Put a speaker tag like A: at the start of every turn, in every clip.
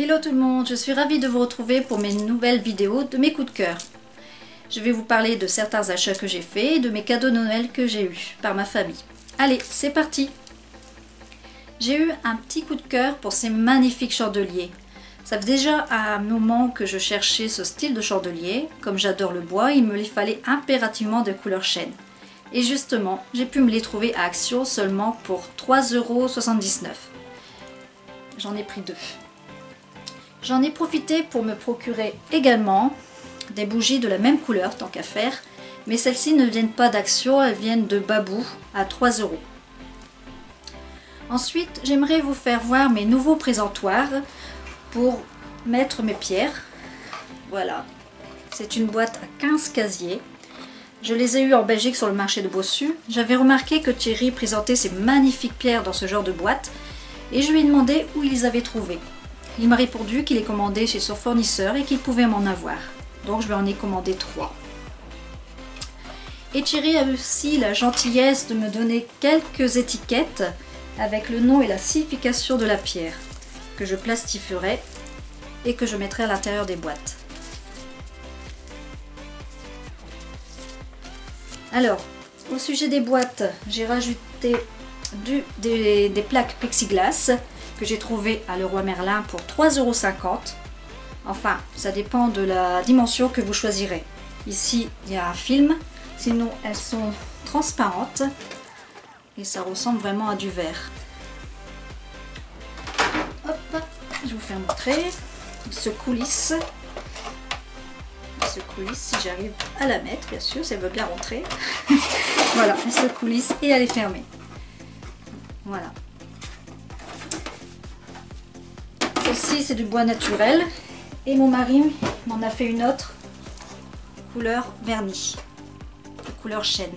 A: Hello tout le monde, je suis ravie de vous retrouver pour mes nouvelles vidéos de mes coups de cœur. Je vais vous parler de certains achats que j'ai faits et de mes cadeaux de Noël que j'ai eus par ma famille. Allez, c'est parti! J'ai eu un petit coup de cœur pour ces magnifiques chandeliers. Ça fait déjà un moment que je cherchais ce style de chandelier. Comme j'adore le bois, il me fallait impérativement de couleur chêne. Et justement, j'ai pu me les trouver à Action seulement pour 3,79 €. J'en ai pris deux. J'en ai profité pour me procurer également des bougies de la même couleur, tant qu'à faire, mais celles-ci ne viennent pas d'Action, elles viennent de Babou à 3 €. Ensuite, j'aimerais vous faire voir mes nouveaux présentoirs pour mettre mes pierres. Voilà, c'est une boîte à 15 casiers. Je les ai eus en Belgique sur le marché de Bossu. J'avais remarqué que Thierry présentait ces magnifiques pierres dans ce genre de boîte et je lui ai demandé où il les avait trouvées. Il m'a répondu qu'il les commandait chez son fournisseur et qu'il pouvait m'en avoir. Donc je lui en ai commandé 3. Et Thierry a aussi la gentillesse de me donner quelques étiquettes avec le nom et la signification de la pierre que je plastifierai et que je mettrai à l'intérieur des boîtes. Alors, au sujet des boîtes, j'ai rajouté des plaques plexiglas que j'ai trouvées à Leroy Merlin pour 3,50 €. Enfin, ça dépend de la dimension que vous choisirez. Ici, il y a un film, sinon elles sont transparentes et ça ressemble vraiment à du verre. Hop, je vous fais montrer. Il se coulisse. Si j'arrive à la mettre, bien sûr, si elle veut bien rentrer. Voilà, elle se coulisse et elle est fermée. Voilà. Celle-ci, c'est du bois naturel. Et mon mari m'en a fait une autre, couleur vernis, couleur chêne.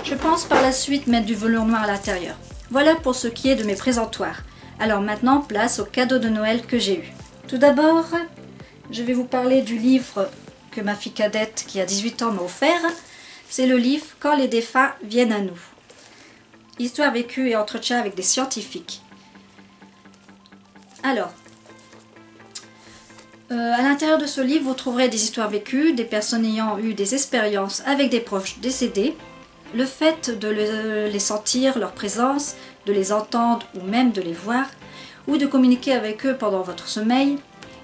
A: Je pense par la suite mettre du velours noir à l'intérieur. Voilà pour ce qui est de mes présentoirs. Alors maintenant, place aux cadeaux de Noël que j'ai eu. Tout d'abord, je vais vous parler du livre que ma fille cadette qui a 18 ans m'a offert. C'est le livre « Quand les défunts viennent à nous ». Histoire vécue et entretien avec des scientifiques. Alors, à l'intérieur de ce livre, vous trouverez des histoires vécues, des personnes ayant eu des expériences avec des proches décédés. Le fait de les sentir, leur présence, de les entendre ou même de les voir, ou de communiquer avec eux pendant votre sommeil,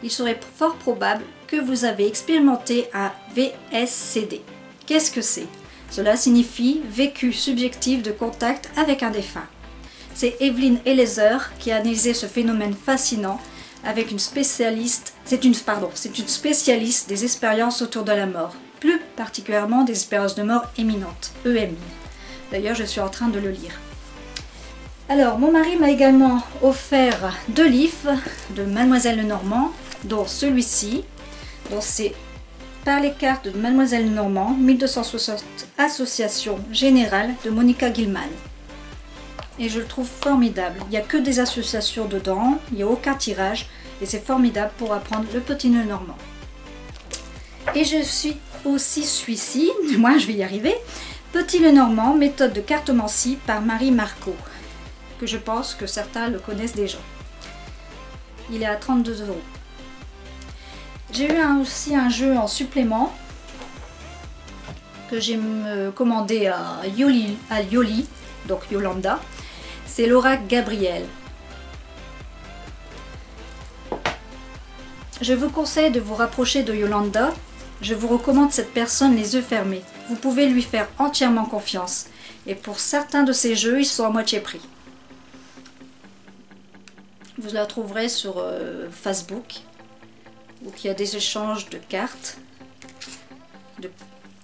A: il serait fort probable que vous avez expérimenté un VSCD. Qu'est-ce que c'est? Cela signifie vécu subjectif de contact avec un défunt. C'est Evelyn Elezer qui a analysé ce phénomène fascinant avec une spécialiste, c'est une spécialiste des expériences autour de la mort, plus particulièrement des expériences de mort imminente, EMI. D'ailleurs, je suis en train de le lire. Alors, mon mari m'a également offert 2 livres de Mademoiselle Lenormand, dont celui-ci, dont c'est Par les cartes de Mademoiselle Lenormand, 1260 Association Générale de Monica Gilman. Et je le trouve formidable. Il n'y a que des associations dedans, il n'y a aucun tirage et c'est formidable pour apprendre le petit Lenormand. Et je suis aussi celui-ci, moi je vais y arriver, Petit Lenormand, méthode de cartomancie par Marie Marco, que je pense que certains le connaissent déjà. Il est à 32 €. J'ai eu aussi un jeu en supplément que j'ai commandé à Yoli, donc Yolanda. C'est l'oracle Gabriel. Je vous conseille de vous rapprocher de Yolanda. Je vous recommande cette personne les yeux fermés. Vous pouvez lui faire entièrement confiance. Et pour certains de ces jeux, ils sont à moitié prix. Vous la trouverez sur Facebook, où il y a des échanges de cartes.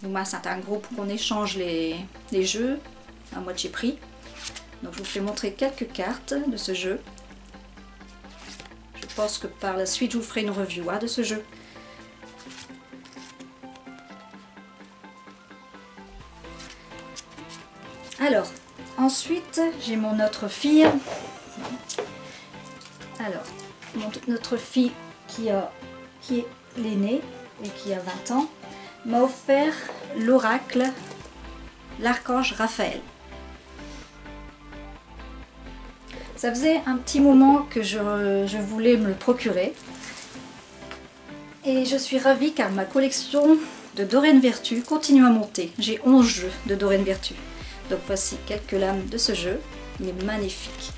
A: Moi, c'est un groupe où on échange les jeux à moitié prix. Donc je vous fais montrer quelques cartes de ce jeu. Je pense que par la suite je vous ferai une review de ce jeu. Alors, ensuite j'ai mon autre fille. Alors, notre fille qui est l'aînée et qui a 20 ans, m'a offert l'oracle, l'archange Raphaël. Ça faisait un petit moment que je voulais me le procurer. Et je suis ravie car ma collection de Dorine Virtue continue à monter. J'ai 11 jeux de Dorine Virtue. Donc voici quelques lames de ce jeu. Il est magnifique.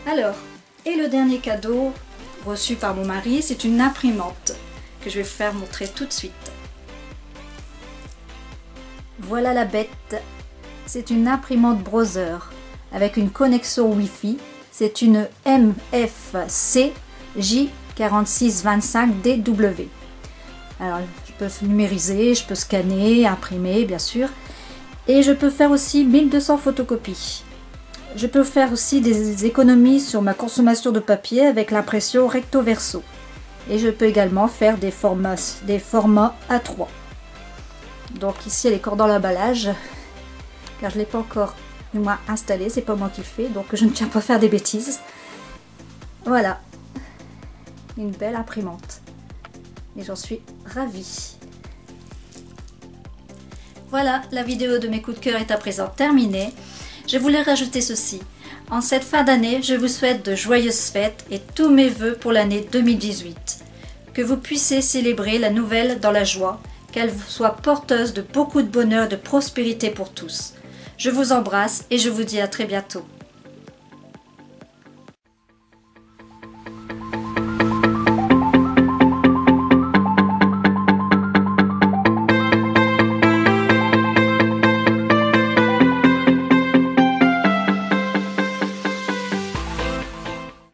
A: Alors, et le dernier cadeau reçu par mon mari, c'est une imprimante que je vais vous faire montrer tout de suite. Voilà la bête. C'est une imprimante browser avec une connexion Wi-Fi. C'est une MFC J4625DW. Alors, je peux numériser, je peux scanner, imprimer, bien sûr. Et je peux faire aussi 1200 photocopies. Je peux faire aussi des économies sur ma consommation de papier avec l'impression recto verso. Et je peux également faire des formats A3. Donc ici elle est encore dans l'emballage, car je ne l'ai pas encore du moins installée, c'est pas moi qui le fais, donc je ne tiens pas à faire des bêtises. Voilà, une belle imprimante. Et j'en suis ravie. Voilà, la vidéo de mes coups de cœur est à présent terminée. Je voulais rajouter ceci. En cette fin d'année, je vous souhaite de joyeuses fêtes et tous mes vœux pour l'année 2018. Que vous puissiez célébrer la nouvelle dans la joie, qu'elle soit porteuse de beaucoup de bonheur et de prospérité pour tous. Je vous embrasse et je vous dis à très bientôt.